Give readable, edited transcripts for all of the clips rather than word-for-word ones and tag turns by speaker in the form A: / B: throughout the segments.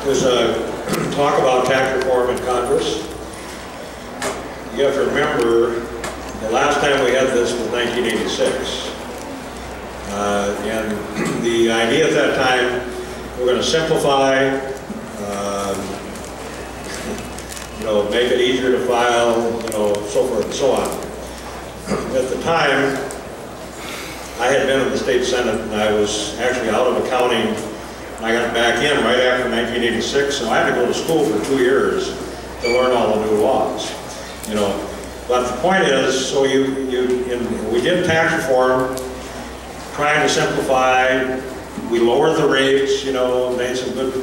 A: There's a talk about tax reform in Congress. You have to remember, the last time we had this was 1986. And the idea at that time, we're going to simplify, make it easier to file, so forth and so on. At the time, I had been in the state Senate, and I was actually out of accounting. I got back in right after 1986, so I had to go to school for 2 years to learn all the new laws. But the point is, so we did tax reform, trying to simplify. We lowered the rates, made some good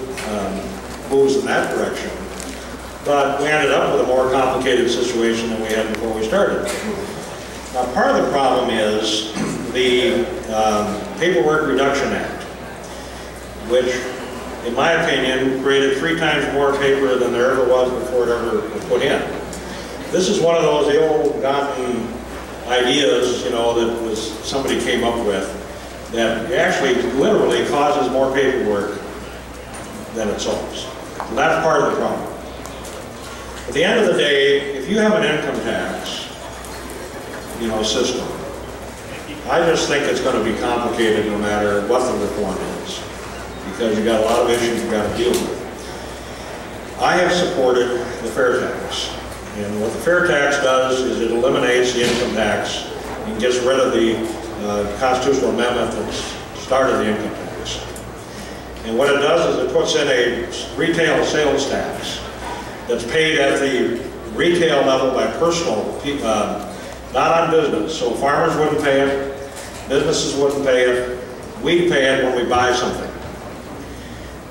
A: moves in that direction. But we ended up with a more complicated situation than we had before we started. Now, part of the problem is the Paperwork Reduction Act, which, in my opinion, created 3 times more paper than there ever was before it ever was put in. This is one of those ill-gotten ideas, that somebody came up with, that actually literally causes more paperwork than it solves. So that's part of the problem. At the end of the day, if you have an income tax, system, I just think it's going to be complicated no matter what the reform is, because you've got a lot of issues you've got to deal with. I have supported the fair tax, and what the fair tax does is it eliminates the income tax and gets rid of the constitutional amendment that started the income tax. And what it does is it puts in a retail sales tax that's paid at the retail level by personal people, not on business. So farmers wouldn't pay it, businesses wouldn't pay it, we pay it when we buy something.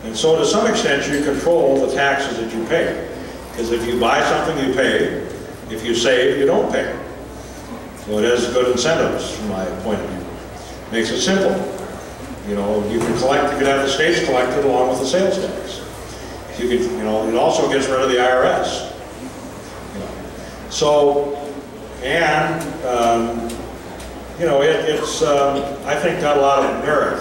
A: And so to some extent you control the taxes that you pay. Because if you buy something, you pay. If you save, you don't pay. So it has good incentives from my point of view. Makes it simple. You can collect, you can have the states collect it along with the sales tax. You can, it also gets rid of the IRS. So, and, it's, I think, got a lot of merit.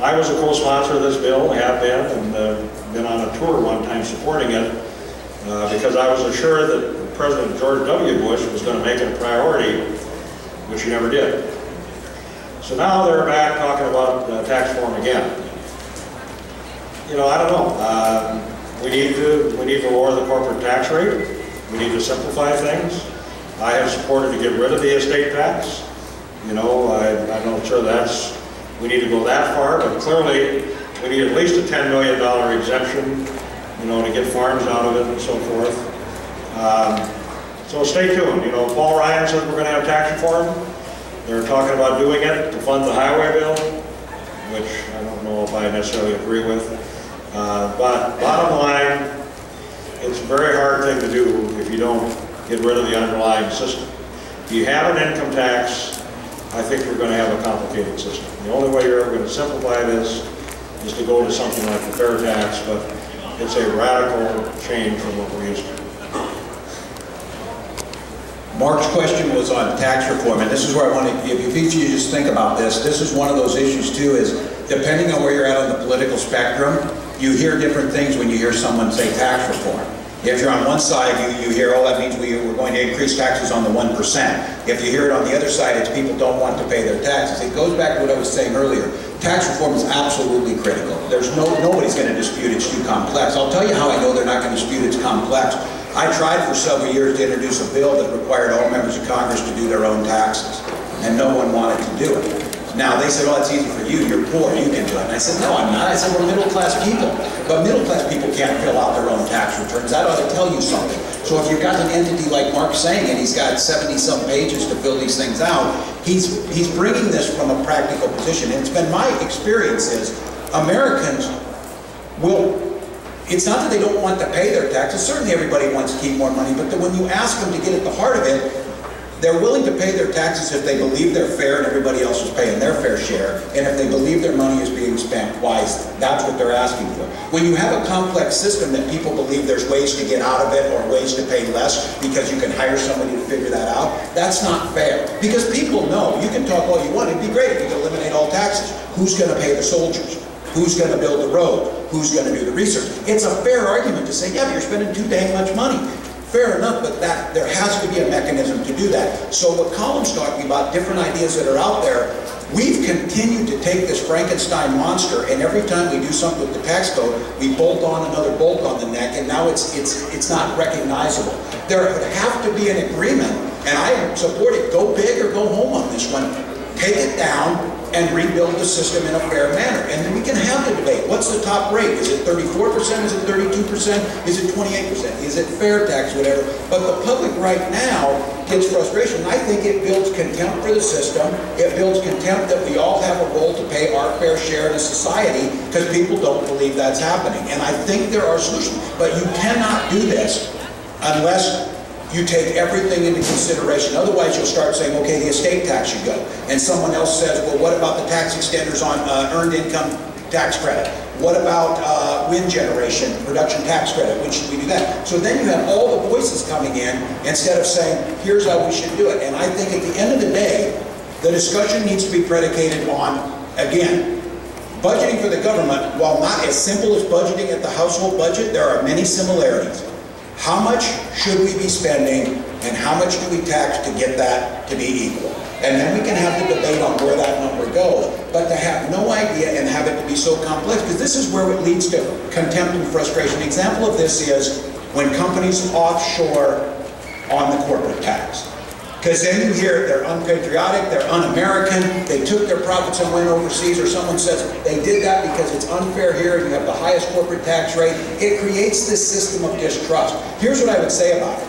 A: I was a co-sponsor of this bill, have been, and been on a tour one time supporting it, because I was assured that President George W. Bush was going to make it a priority, which he never did. So now they're back talking about tax reform again. I don't know. We need to lower the corporate tax rate. We need to simplify things. I have supported to get rid of the estate tax. I'm not sure we need to go that far, but clearly we need at least a $10 million exemption, to get farms out of it and so forth. So stay tuned. Paul Ryan says we're going to have tax reform. They're talking about doing it to fund the highway bill, which I don't know if I necessarily agree with. But bottom line, it's a very hard thing to do if you don't get rid of the underlying system. If you have an income tax, I think we're going to have a complicated system. The only way you're ever going to simplify this is to go to something like the fair tax, but it's a radical change from what we're used to.
B: Mark's question was on tax reform, and this is where I want to, if each of you just think about this, this is one of those issues too, is depending on where you're at on the political spectrum, you hear different things when you hear someone say tax reform. If you're on one side, you hear, oh, that means we're going to increase taxes on the 1%. If you hear it on the other side, it's people don't want to pay their taxes. It goes back to what I was saying earlier. Tax reform is absolutely critical. Nobody's going to dispute it's too complex. I'll tell you how I know they're not going to dispute it's complex. I tried for several years to introduce a bill that required all members of Congress to do their own taxes, and no one wanted to do it. Now, they said, oh, it's easy for you, you're poor, you can do it. And I said, no, I'm not. I said, we're middle-class people. But middle-class people can't fill out their own tax returns. That ought to tell you something. So if you've got an entity like Mark's saying, and he's got 70-some pages to fill these things out, he's bringing this from a practical position. And it's been my experience is Americans will, it's not that they don't want to pay their taxes. Certainly everybody wants to keep more money, but when you ask them to get at the heart of it, they're willing to pay their taxes if they believe they're fair and everybody else is paying their fair share, and if they believe their money is being spent wisely. That's what they're asking for. When you have a complex system that people believe there's ways to get out of it or ways to pay less because you can hire somebody to figure that out, that's not fair. Because people know, you can talk all you want, it'd be great if you could eliminate all taxes. Who's going to pay the soldiers? Who's going to build the road? Who's going to do the research? It's a fair argument to say, yeah, but you're spending too dang much money. Fair enough, but there has to be a mechanism to do that. So what Collin's talking about, different ideas that are out there, we've continued to take this Frankenstein monster, and every time we do something with the tax code, we bolt on another bolt on the neck, and now it's not recognizable. There would have to be an agreement, and I support it. Go big or go home on this one. Take it down and rebuild the system in a fair manner. And then we can have the debate. What's the top rate? Is it 34%? Is it 32%? Is it 28%? Is it fair tax? Whatever. But the public right now gets frustration. I think it builds contempt for the system. It builds contempt that we all have a role to pay our fair share in a society because people don't believe that's happening. And I think there are solutions. But you cannot do this unless you take everything into consideration. Otherwise, you'll start saying, okay, the estate tax should go. And someone else says, well, what about the tax extenders on earned income tax credit? What about wind generation, production tax credit? When should we do that? So then you have all the voices coming in instead of saying, here's how we should do it. And I think at the end of the day, the discussion needs to be predicated on, again, budgeting for the government, while not as simple as budgeting at the household budget, there are many similarities. How much should we be spending and how much do we tax to get that to be equal? And then we can have the debate on where that number goes. But to have no idea and have it to be so complex, because this is where it leads to contempt and frustration. An example of this is when companies offshore on the corporate tax. Because then you hear they're unpatriotic, they're un-American, they took their profits and went overseas, or someone says they did that because it's unfair here and you have the highest corporate tax rate. It creates this system of distrust. Here's what I would say about it.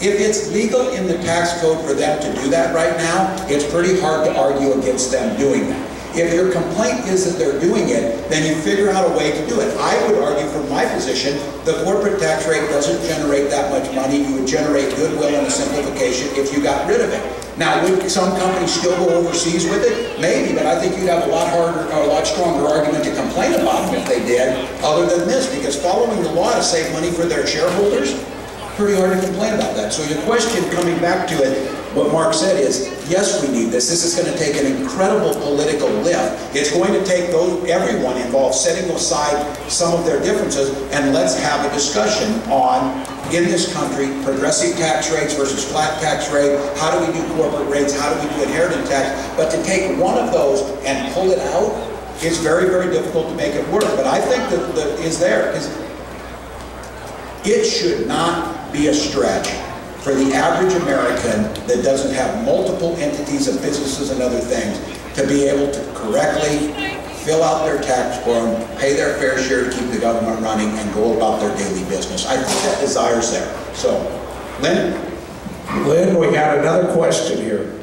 B: If it's legal in the tax code for them to do that right now, it's pretty hard to argue against them doing that. If your complaint is that they're doing it, then you figure out a way to do it. I would argue from my position, the corporate tax rate doesn't generate that much money. You would generate goodwill and a simplification if you got rid of it. Now, would some companies still go overseas with it? Maybe, but I think you'd have a lot harder, or a lot stronger argument to complain about them if they did, other than this, because following the law to save money for their shareholders, pretty hard to complain about that. So your question, coming back to it, what Mark said is, yes, we need this. This is going to take an incredible political lift. It's going to take everyone involved setting aside some of their differences, and let's have a discussion on, in this country, progressive tax rates versus flat tax rate. How do we do corporate rates? How do we do inheritance tax? But to take one of those and pull it out is very, very difficult to make it work. But I think that is there, because it should not be a stretch for the average American that doesn't have multiple entities of businesses and other things to be able to correctly fill out their tax form, pay their fair share to keep the government running, and go about their daily business. I think that desire's there. So, Lynn?
C: Lynn, we got another question here.